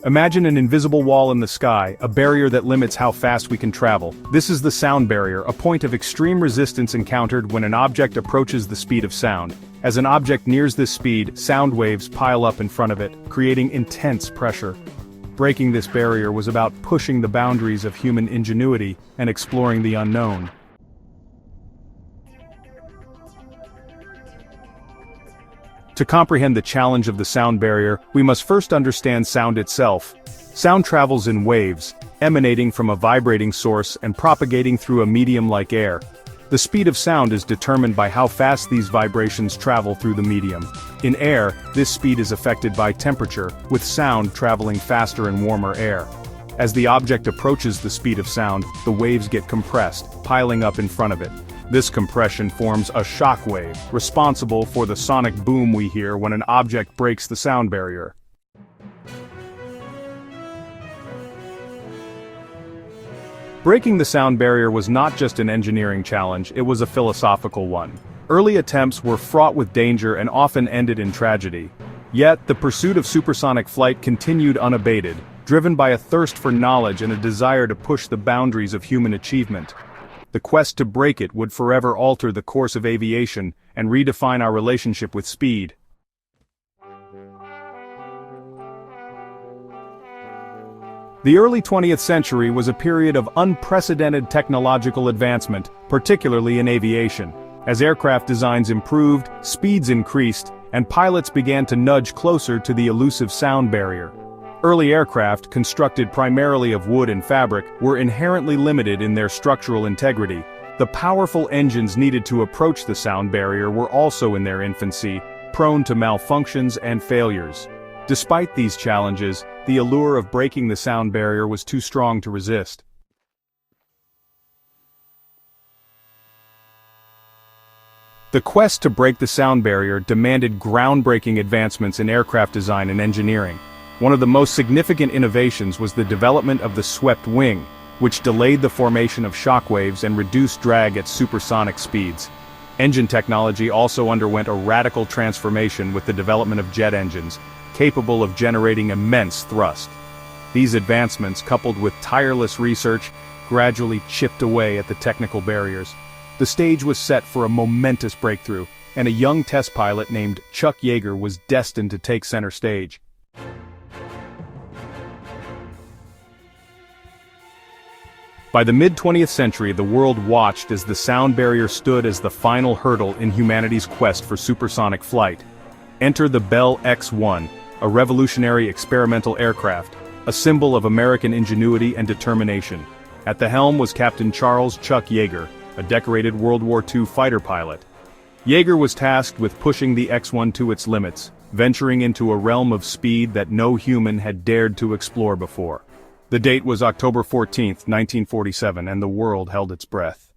Imagine an invisible wall in the sky, a barrier that limits how fast we can travel. This is the sound barrier, a point of extreme resistance encountered when an object approaches the speed of sound. As an object nears this speed, sound waves pile up in front of it, creating intense pressure. Breaking this barrier was about pushing the boundaries of human ingenuity and exploring the unknown. To comprehend the challenge of the sound barrier, we must first understand sound itself. Sound travels in waves, emanating from a vibrating source and propagating through a medium like air. The speed of sound is determined by how fast these vibrations travel through the medium. In air, this speed is affected by temperature, with sound traveling faster in warmer air. As the object approaches the speed of sound, the waves get compressed, piling up in front of it. This compression forms a shock wave, responsible for the sonic boom we hear when an object breaks the sound barrier. Breaking the sound barrier was not just an engineering challenge, it was a philosophical one. Early attempts were fraught with danger and often ended in tragedy. Yet, the pursuit of supersonic flight continued unabated, driven by a thirst for knowledge and a desire to push the boundaries of human achievement. The quest to break it would forever alter the course of aviation and redefine our relationship with speed. The early 20th century was a period of unprecedented technological advancement, particularly in aviation. As aircraft designs improved, speeds increased, and pilots began to nudge closer to the elusive sound barrier. Early aircraft, constructed primarily of wood and fabric, were inherently limited in their structural integrity. The powerful engines needed to approach the sound barrier were also in their infancy, prone to malfunctions and failures. Despite these challenges, the allure of breaking the sound barrier was too strong to resist. The quest to break the sound barrier demanded groundbreaking advancements in aircraft design and engineering. One of the most significant innovations was the development of the swept wing, which delayed the formation of shockwaves and reduced drag at supersonic speeds. Engine technology also underwent a radical transformation with the development of jet engines, capable of generating immense thrust. These advancements, coupled with tireless research, gradually chipped away at the technical barriers. The stage was set for a momentous breakthrough, and a young test pilot named Chuck Yeager was destined to take center stage. By the mid-20th century, the world watched as the sound barrier stood as the final hurdle in humanity's quest for supersonic flight. Enter the Bell X-1, a revolutionary experimental aircraft, a symbol of American ingenuity and determination. At the helm was Captain Charles "Chuck" Yeager, a decorated World War II fighter pilot. Yeager was tasked with pushing the X-1 to its limits, venturing into a realm of speed that no human had dared to explore before. The date was October 14, 1947, and the world held its breath.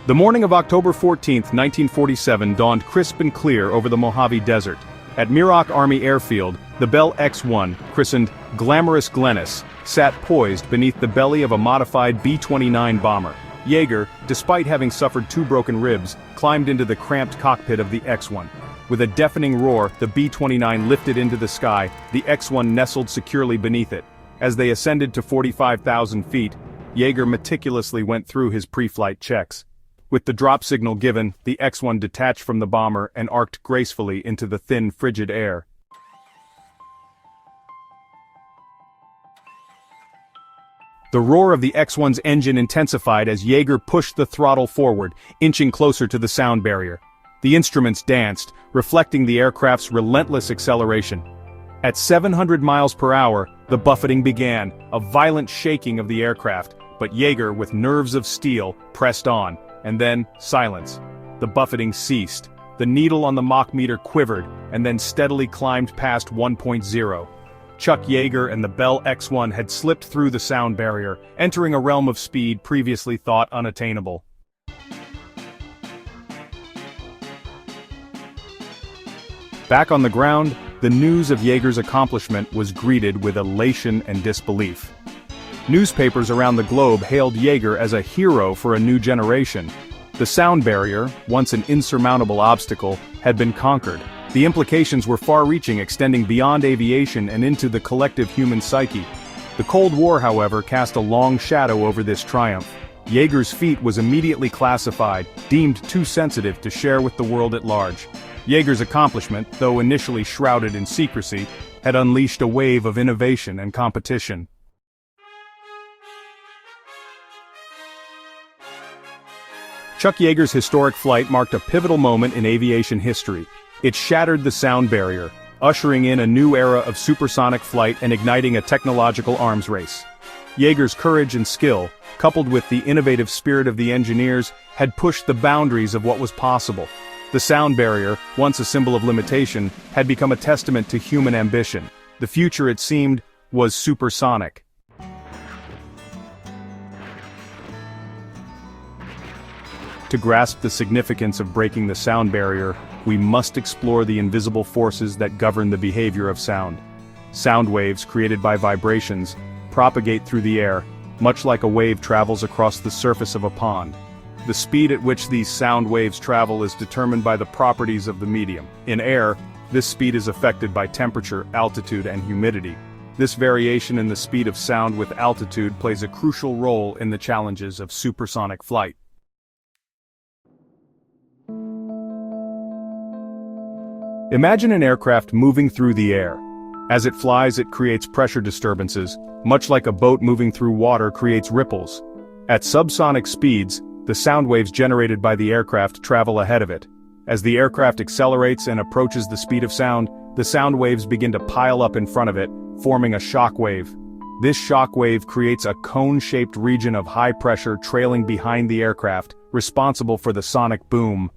The morning of October 14, 1947 dawned crisp and clear over the Mojave Desert. At Muroc Army Airfield, the Bell X-1, christened Glamorous Glennis, sat poised beneath the belly of a modified B-29 bomber. Yeager, despite having suffered 2 broken ribs, climbed into the cramped cockpit of the X-1. With a deafening roar, the B-29 lifted into the sky, the X-1 nestled securely beneath it. As they ascended to 45,000 feet, Yeager meticulously went through his pre-flight checks. With the drop signal given, the X-1 detached from the bomber and arced gracefully into the thin, frigid air. The roar of the X-1's engine intensified as Yeager pushed the throttle forward, inching closer to the sound barrier. The instruments danced, reflecting the aircraft's relentless acceleration. At 700 miles per hour, the buffeting began, a violent shaking of the aircraft, but Yeager, with nerves of steel, pressed on, and then, silence. The buffeting ceased. The needle on the Mach meter quivered, and then steadily climbed past 1.0. Chuck Yeager and the Bell X-1 had slipped through the sound barrier, entering a realm of speed previously thought unattainable. Back on the ground, the news of Yeager's accomplishment was greeted with elation and disbelief. Newspapers around the globe hailed Yeager as a hero for a new generation. The sound barrier, once an insurmountable obstacle, had been conquered, The implications were far-reaching, extending beyond aviation and into the collective human psyche. The Cold War, however, cast a long shadow over this triumph. Yeager's feat was immediately classified, deemed too sensitive to share with the world at large. Yeager's accomplishment, though initially shrouded in secrecy, had unleashed a wave of innovation and competition. Chuck Yeager's historic flight marked a pivotal moment in aviation history. It shattered the sound barrier, ushering in a new era of supersonic flight and igniting a technological arms race. Yeager's courage and skill, coupled with the innovative spirit of the engineers, had pushed the boundaries of what was possible. The sound barrier, once a symbol of limitation, had become a testament to human ambition. The future, it seemed, was supersonic. To grasp the significance of breaking the sound barrier, we must explore the invisible forces that govern the behavior of sound. Sound waves, created by vibrations, propagate through the air, much like a wave travels across the surface of a pond. The speed at which these sound waves travel is determined by the properties of the medium. In air, this speed is affected by temperature, altitude, and humidity. This variation in the speed of sound with altitude plays a crucial role in the challenges of supersonic flight. Imagine an aircraft moving through the air. As it flies, it creates pressure disturbances, much like a boat moving through water creates ripples. At subsonic speeds, the sound waves generated by the aircraft travel ahead of it. As the aircraft accelerates and approaches the speed of sound, the sound waves begin to pile up in front of it, forming a shock wave. This shock wave creates a cone-shaped region of high pressure trailing behind the aircraft, responsible for the sonic boom.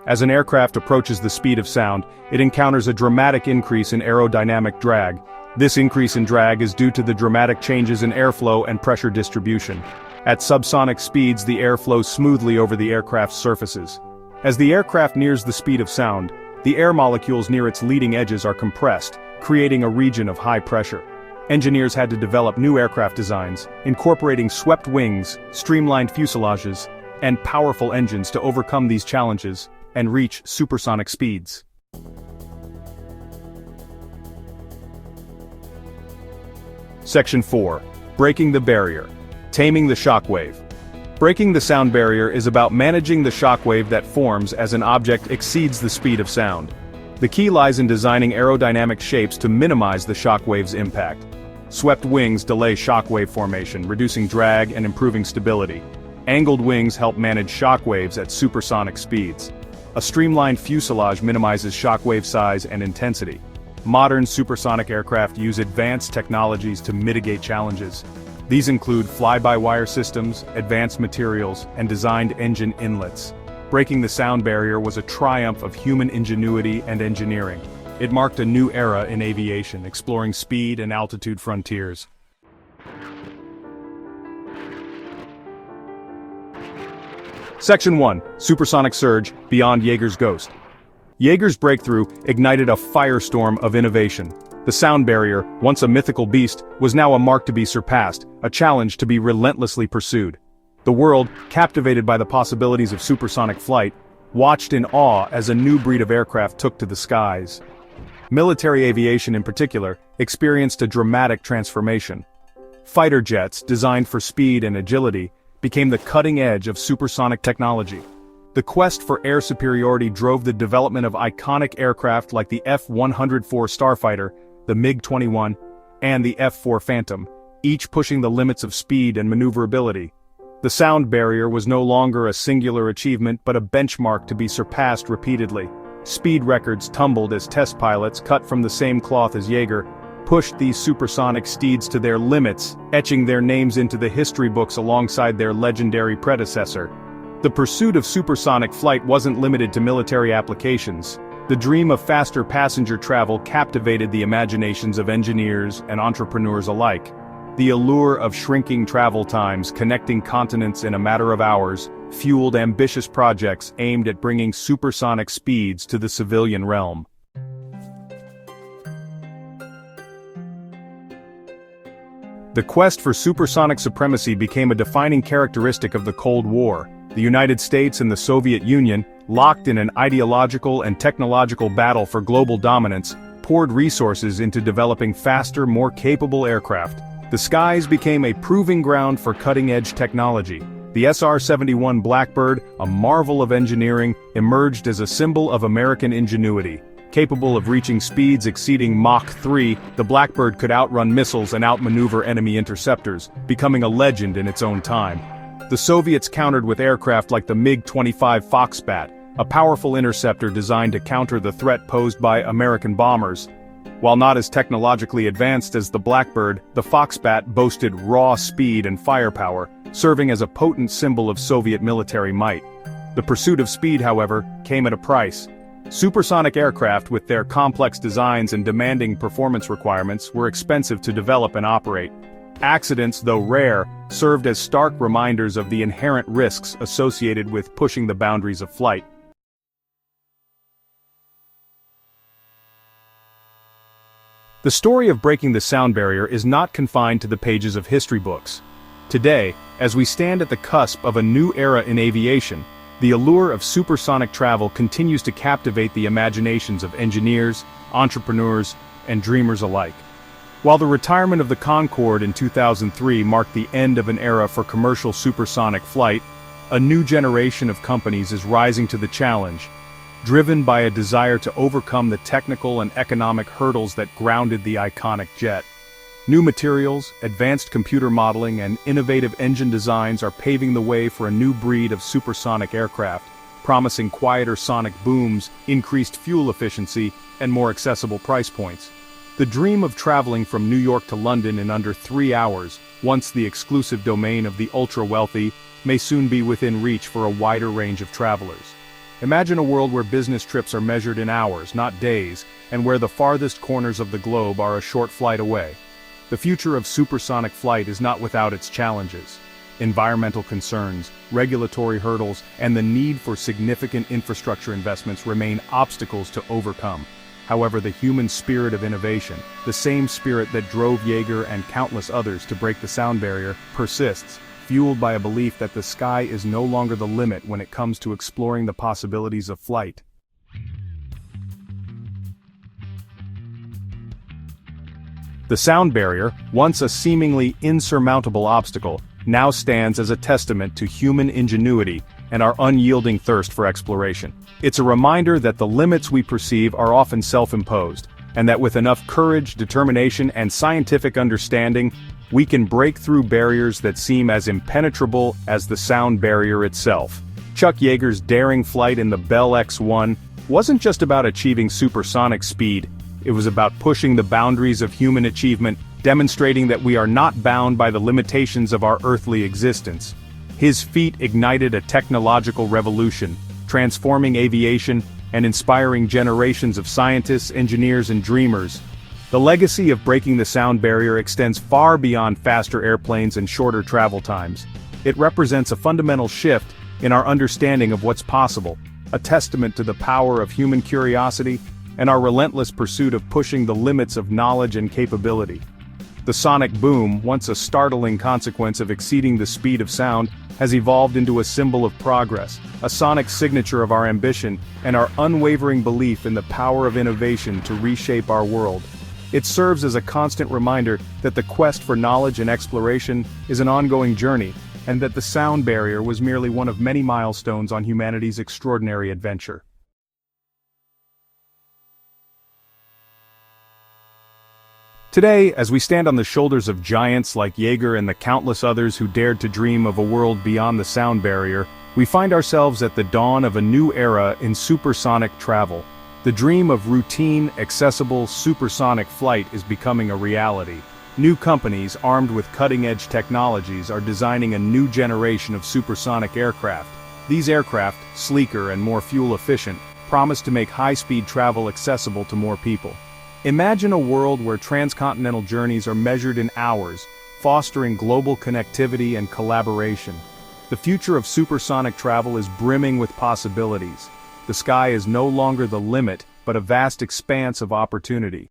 As an aircraft approaches the speed of sound, it encounters a dramatic increase in aerodynamic drag. This increase in drag is due to the dramatic changes in airflow and pressure distribution. At subsonic speeds, the air flows smoothly over the aircraft's surfaces. As the aircraft nears the speed of sound, the air molecules near its leading edges are compressed, creating a region of high pressure. Engineers had to develop new aircraft designs, incorporating swept wings, streamlined fuselages, and powerful engines to overcome these challenges and reach supersonic speeds. Section 4. Breaking the barrier. Taming the shockwave. Breaking the sound barrier is about managing the shockwave that forms as an object exceeds the speed of sound. The key lies in designing aerodynamic shapes to minimize the shockwave's impact. Swept wings delay shockwave formation, reducing drag and improving stability. Angled wings help manage shockwaves at supersonic speeds. A streamlined fuselage minimizes shockwave size and intensity. Modern supersonic aircraft use advanced technologies to mitigate challenges. These include fly-by-wire systems, advanced materials, and designed engine inlets. Breaking the sound barrier was a triumph of human ingenuity and engineering. It marked a new era in aviation, exploring speed and altitude frontiers. Section 1. Supersonic Surge, Beyond Yeager's Ghost. Yeager's breakthrough ignited a firestorm of innovation. The sound barrier, once a mythical beast, was now a mark to be surpassed, a challenge to be relentlessly pursued. The world, captivated by the possibilities of supersonic flight, watched in awe as a new breed of aircraft took to the skies. Military aviation in particular experienced a dramatic transformation. Fighter jets, designed for speed and agility, became the cutting edge of supersonic technology. The quest for air superiority drove the development of iconic aircraft like the F-104 Starfighter, the MiG-21, and the F-4 Phantom, each pushing the limits of speed and maneuverability. The sound barrier was no longer a singular achievement but a benchmark to be surpassed repeatedly. Speed records tumbled as test pilots, cut from the same cloth as Yeager, pushed these supersonic steeds to their limits, etching their names into the history books alongside their legendary predecessor. The pursuit of supersonic flight wasn't limited to military applications. The dream of faster passenger travel captivated the imaginations of engineers and entrepreneurs alike. The allure of shrinking travel times, connecting continents in a matter of hours, fueled ambitious projects aimed at bringing supersonic speeds to the civilian realm. The quest for supersonic supremacy became a defining characteristic of the Cold War. The United States and the Soviet Union, locked in an ideological and technological battle for global dominance, poured resources into developing faster, more capable aircraft. The skies became a proving ground for cutting-edge technology. The SR-71 Blackbird, a marvel of engineering, emerged as a symbol of American ingenuity. Capable of reaching speeds exceeding Mach 3, the Blackbird could outrun missiles and outmaneuver enemy interceptors, becoming a legend in its own time. The Soviets countered with aircraft like the MiG-25 Foxbat, a powerful interceptor designed to counter the threat posed by American bombers. While not as technologically advanced as the Blackbird, the Foxbat boasted raw speed and firepower, serving as a potent symbol of Soviet military might. The pursuit of speed, however, came at a price. Supersonic aircraft with their complex designs and demanding performance requirements were expensive to develop and operate. Accidents, though rare, served as stark reminders of the inherent risks associated with pushing the boundaries of flight. The story of breaking the sound barrier is not confined to the pages of history books. Today, as we stand at the cusp of a new era in aviation, the allure of supersonic travel continues to captivate the imaginations of engineers, entrepreneurs, and dreamers alike. While the retirement of the Concorde in 2003 marked the end of an era for commercial supersonic flight, a new generation of companies is rising to the challenge, driven by a desire to overcome the technical and economic hurdles that grounded the iconic jet. New materials, advanced computer modeling, and innovative engine designs are paving the way for a new breed of supersonic aircraft, promising quieter sonic booms, increased fuel efficiency, and more accessible price points. The dream of traveling from New York to London in under 3 hours, once the exclusive domain of the ultra-wealthy, may soon be within reach for a wider range of travelers. Imagine a world where business trips are measured in hours, not days, and where the farthest corners of the globe are a short flight away. The future of supersonic flight is not without its challenges. Environmental concerns, regulatory hurdles, and the need for significant infrastructure investments remain obstacles to overcome. However, the human spirit of innovation, the same spirit that drove Yeager and countless others to break the sound barrier, persists, fueled by a belief that the sky is no longer the limit when it comes to exploring the possibilities of flight. The sound barrier, once a seemingly insurmountable obstacle, now stands as a testament to human ingenuity and our unyielding thirst for exploration. It's a reminder that the limits we perceive are often self-imposed, and that with enough courage, determination, and scientific understanding, we can break through barriers that seem as impenetrable as the sound barrier itself. Chuck Yeager's daring flight in the Bell X-1 wasn't just about achieving supersonic speed. It was about pushing the boundaries of human achievement, demonstrating that we are not bound by the limitations of our earthly existence. His feat ignited a technological revolution, transforming aviation and inspiring generations of scientists, engineers, and dreamers. The legacy of breaking the sound barrier extends far beyond faster airplanes and shorter travel times. It represents a fundamental shift in our understanding of what's possible, a testament to the power of human curiosity and our relentless pursuit of pushing the limits of knowledge and capability. The sonic boom, once a startling consequence of exceeding the speed of sound, has evolved into a symbol of progress, a sonic signature of our ambition and our unwavering belief in the power of innovation to reshape our world. It serves as a constant reminder that the quest for knowledge and exploration is an ongoing journey, and that the sound barrier was merely one of many milestones on humanity's extraordinary adventure. Today, as we stand on the shoulders of giants like Yeager and the countless others who dared to dream of a world beyond the sound barrier, we find ourselves at the dawn of a new era in supersonic travel. The dream of routine, accessible, supersonic flight is becoming a reality. New companies armed with cutting-edge technologies are designing a new generation of supersonic aircraft. These aircraft, sleeker and more fuel-efficient, promise to make high-speed travel accessible to more people. Imagine a world where transcontinental journeys are measured in hours, fostering global connectivity and collaboration. The future of supersonic travel is brimming with possibilities. The sky is no longer the limit, but a vast expanse of opportunity.